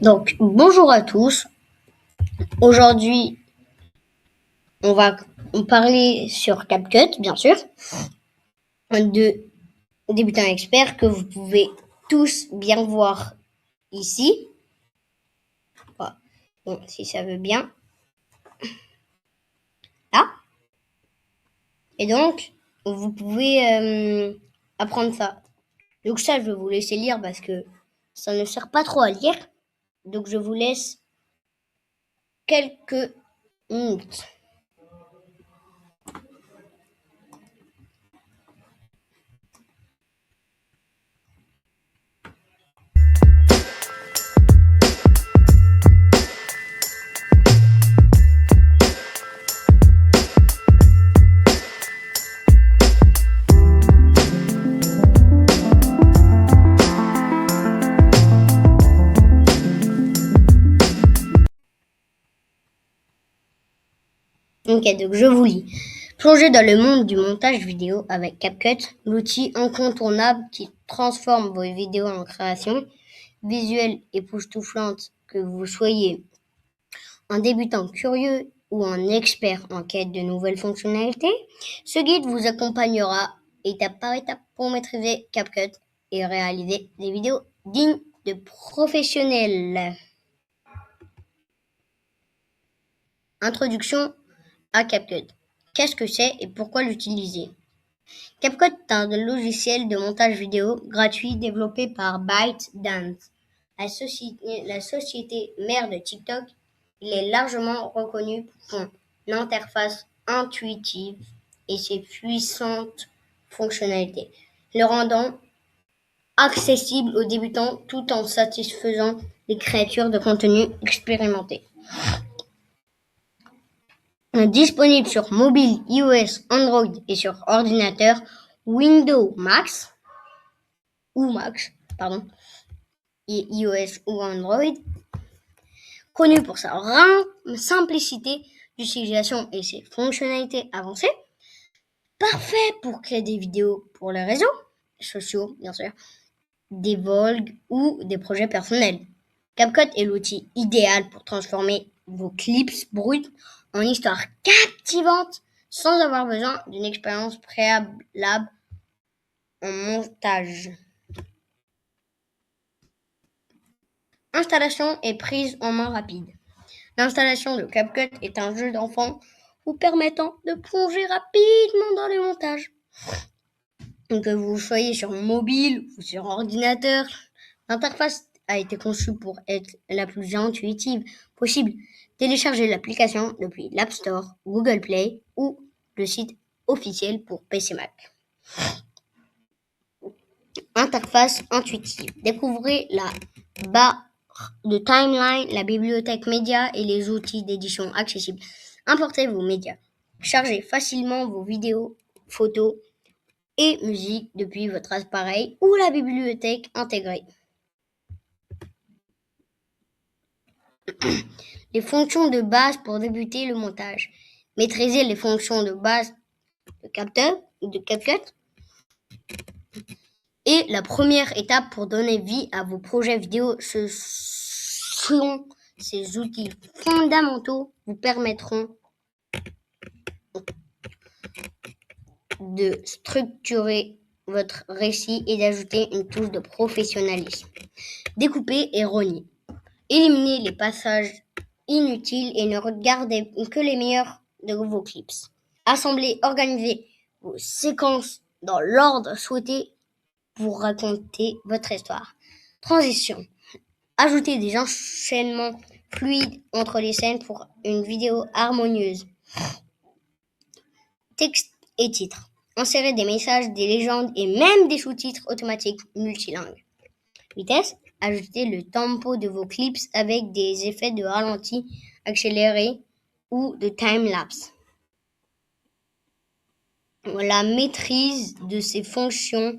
Donc, bonjour à tous. Aujourd'hui, on va parler sur CapCut, bien sûr, de débutants experts que vous pouvez tous bien voir ici. Voilà. Bon, si ça veut bien. Là. Et donc, vous pouvez apprendre ça. Donc ça, je vais vous laisser lire parce que ça ne sert pas trop à lire. Donc, je vous laisse quelques minutes. Ok, donc je vous lis. Plongez dans le monde du montage vidéo avec CapCut, l'outil incontournable qui transforme vos vidéos en création visuelle époustouflante, que vous soyez un débutant curieux ou un expert en quête de nouvelles fonctionnalités. Ce guide vous accompagnera étape par étape pour maîtriser CapCut et réaliser des vidéos dignes de professionnels. Introduction à CapCut. Qu'est-ce que c'est et pourquoi l'utiliser? CapCut est un logiciel de montage vidéo gratuit développé par ByteDance, la société mère de TikTok. Il est largement reconnu pour son interface intuitive et ses puissantes fonctionnalités, le rendant accessible aux débutants tout en satisfaisant les créateurs de contenu expérimentés. Disponible sur mobile, iOS, Android et sur ordinateur Windows Mac, et iOS ou Android, connu pour sa simplicité d'utilisation et ses fonctionnalités avancées, parfait pour créer des vidéos pour les réseaux sociaux, bien sûr, des vlogs ou des projets personnels. CapCut est l'outil idéal pour transformer vos clips bruts en histoires captivantes sans avoir besoin d'une expérience préalable en montage. Installation et prise en main rapide. L'installation de CapCut est un jeu d'enfant vous permettant de plonger rapidement dans le montage. Que vous soyez sur mobile ou sur ordinateur, l'interface a été conçue pour être la plus intuitive possible. Téléchargez l'application depuis l'App Store, Google Play ou le site officiel pour PC Mac. Interface intuitive. Découvrez la barre de timeline, la bibliothèque médias et les outils d'édition accessibles. Importez vos médias. Chargez facilement vos vidéos, photos et musique depuis votre appareil ou la bibliothèque intégrée. Les fonctions de base pour débuter le montage. Maîtrisez les fonctions de base de CapCut. Et la première étape pour donner vie à vos projets vidéo, ce sont ces outils fondamentaux vous permettront de structurer votre récit et d'ajouter une touche de professionnalisme. Découpez et rogner. Éliminez les passages inutiles et ne regardez que les meilleurs de vos clips. Assemblez, organisez vos séquences dans l'ordre souhaité pour raconter votre histoire. Transition. Ajoutez des enchaînements fluides entre les scènes pour une vidéo harmonieuse. Texte et titres. Insérez des messages, des légendes et même des sous-titres automatiques multilingues. Vitesse. Ajoutez le tempo de vos clips avec des effets de ralenti accéléré ou de time-lapse. La maîtrise de ces fonctions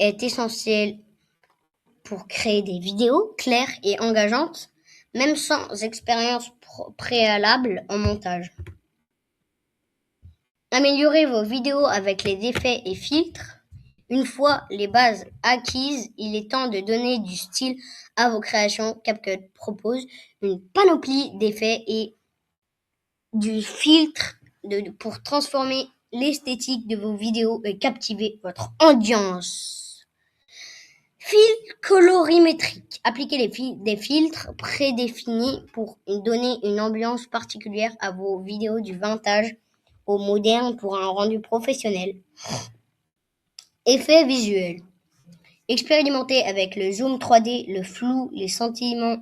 est essentielle pour créer des vidéos claires et engageantes, même sans expérience préalable en montage. Améliorez vos vidéos avec les effets et filtres. Une fois les bases acquises, il est temps de donner du style à vos créations. CapCut propose une panoplie d'effets et du filtre pour transformer l'esthétique de vos vidéos et captiver votre audience. Fil colorimétrique. Appliquez des filtres prédéfinis pour donner une ambiance particulière à vos vidéos du vintage au moderne pour un rendu professionnel. Effets visuels. Expérimentez avec le zoom 3D, le flou, les scintillements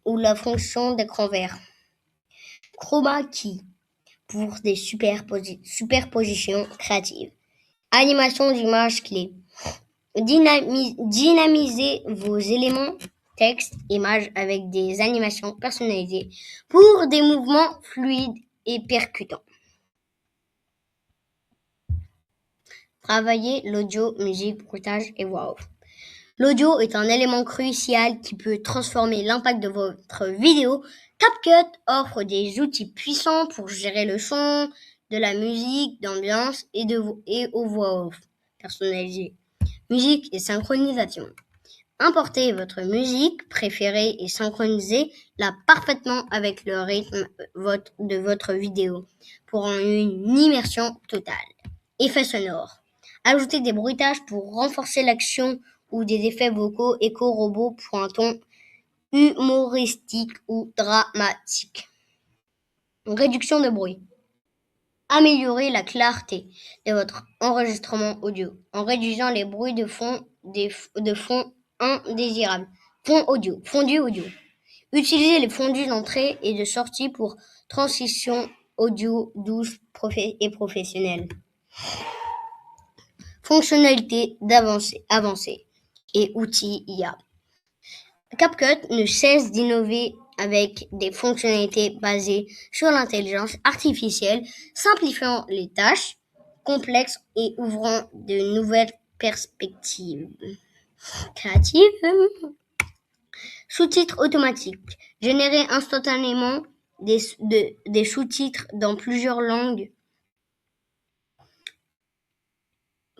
ou la fonction d'écran vert. Chroma key pour des superpositions créatives. Animation d'images clés. Dynamisez vos éléments texte, images avec des animations personnalisées pour des mouvements fluides et percutants. Travaillez l'audio, musique, bruitage et voix off. L'audio est un élément crucial qui peut transformer l'impact de votre vidéo. CapCut offre des outils puissants pour gérer le son, de la musique, d'ambiance et aux voix off personnalisées. Musique et synchronisation. Importez votre musique préférée et synchronisez-la parfaitement avec le rythme de votre vidéo pour une immersion totale. Effets sonores. Ajoutez des bruitages pour renforcer l'action ou des effets vocaux éco-robots pour un ton humoristique ou dramatique. Réduction de bruit. Améliorez la clarté de votre enregistrement audio en réduisant les bruits de fond indésirables. Fondu audio. Utilisez les fondus d'entrée et de sortie pour transition audio douce et professionnelle. Fonctionnalités avancées et outils IA. CapCut ne cesse d'innover avec des fonctionnalités basées sur l'intelligence artificielle, simplifiant les tâches complexes et ouvrant de nouvelles perspectives créatives. Sous-titres automatiques. Générer instantanément des sous-titres dans plusieurs langues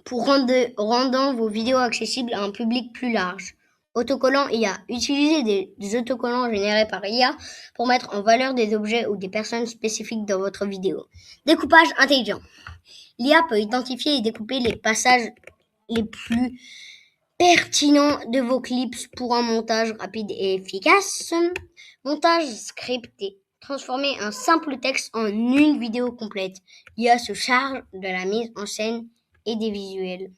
pour rendant vos vidéos accessibles à un public plus large. Autocollants IA. Utilisez des autocollants générés par IA pour mettre en valeur des objets ou des personnes spécifiques dans votre vidéo. Découpage intelligent. L'IA peut identifier et découper les passages les plus pertinents de vos clips pour un montage rapide et efficace. Montage scripté. Transformer un simple texte en une vidéo complète. L'IA se charge de la mise en scène et des visuels.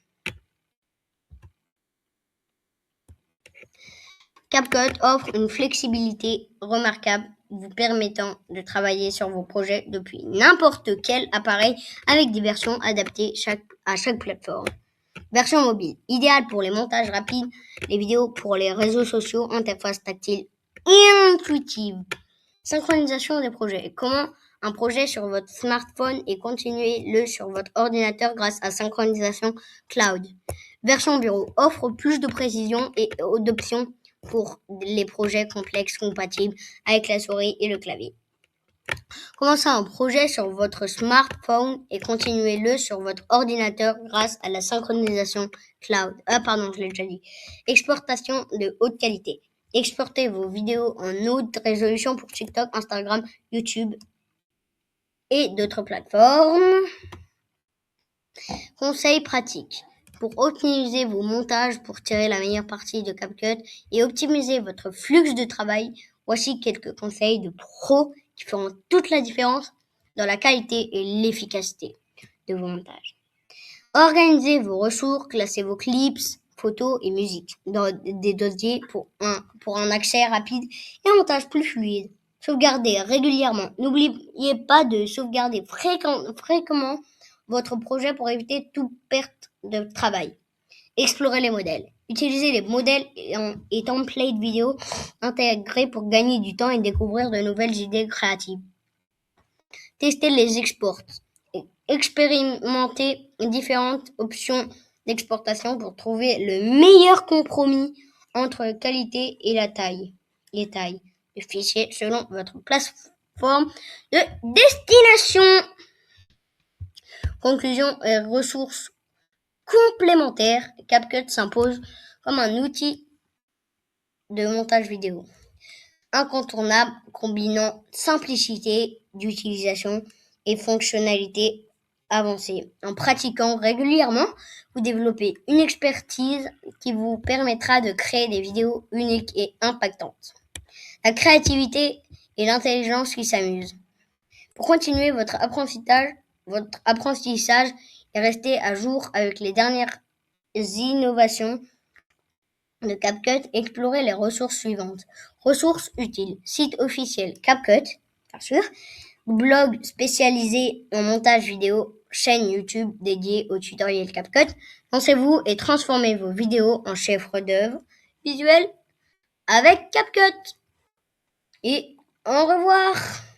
CapCut offre une flexibilité remarquable vous permettant de travailler sur vos projets depuis n'importe quel appareil avec des versions adaptées à chaque plateforme. Version mobile, idéale pour les montages rapides, les vidéos pour les réseaux sociaux, interface tactile et intuitive. Synchronisation des projets. Comment un projet sur votre smartphone et continuez-le sur votre ordinateur grâce à synchronisation cloud. Version bureau offre plus de précision et d'options pour les projets complexes compatibles avec la souris et le clavier. Commencez un projet sur votre smartphone et continuez-le sur votre ordinateur grâce à la synchronisation cloud. Exportation de haute qualité. Exportez vos vidéos en haute résolution pour TikTok, Instagram, YouTube et d'autres plateformes. Conseils pratiques. Pour optimiser vos montages, pour tirer la meilleure partie de CapCut et optimiser votre flux de travail, voici quelques conseils de pros qui feront toute la différence dans la qualité et l'efficacité de vos montages. Organisez vos ressources, classez vos clips, photos et musique dans des dossiers pour un accès rapide et un montage plus fluide. Sauvegardez régulièrement. N'oubliez pas de sauvegarder fréquemment votre projet pour éviter toute perte de travail. Explorez les modèles. Utilisez les modèles et templates vidéo intégrés pour gagner du temps et découvrir de nouvelles idées créatives. Testez les exports. Expérimentez différentes options d'exportation pour trouver le meilleur compromis entre qualité et les tailles de fichiers selon votre plateforme de destination. Conclusion et ressources complémentaires, CapCut s'impose comme un outil de montage vidéo incontournable combinant simplicité d'utilisation et fonctionnalités avancées. En pratiquant régulièrement, vous développez une expertise qui vous permettra de créer des vidéos uniques et impactantes. La créativité et l'intelligence qui s'amusent. Pour continuer votre apprentissage et rester à jour avec les dernières innovations de CapCut, explorez les ressources suivantes. Ressources utiles. Site officiel CapCut, bien sûr. Blog spécialisé en montage vidéo. Chaîne YouTube dédiée aux tutoriels CapCut. Lancez-vous et transformez vos vidéos en chefs-d'œuvre visuels avec CapCut. Et au revoir!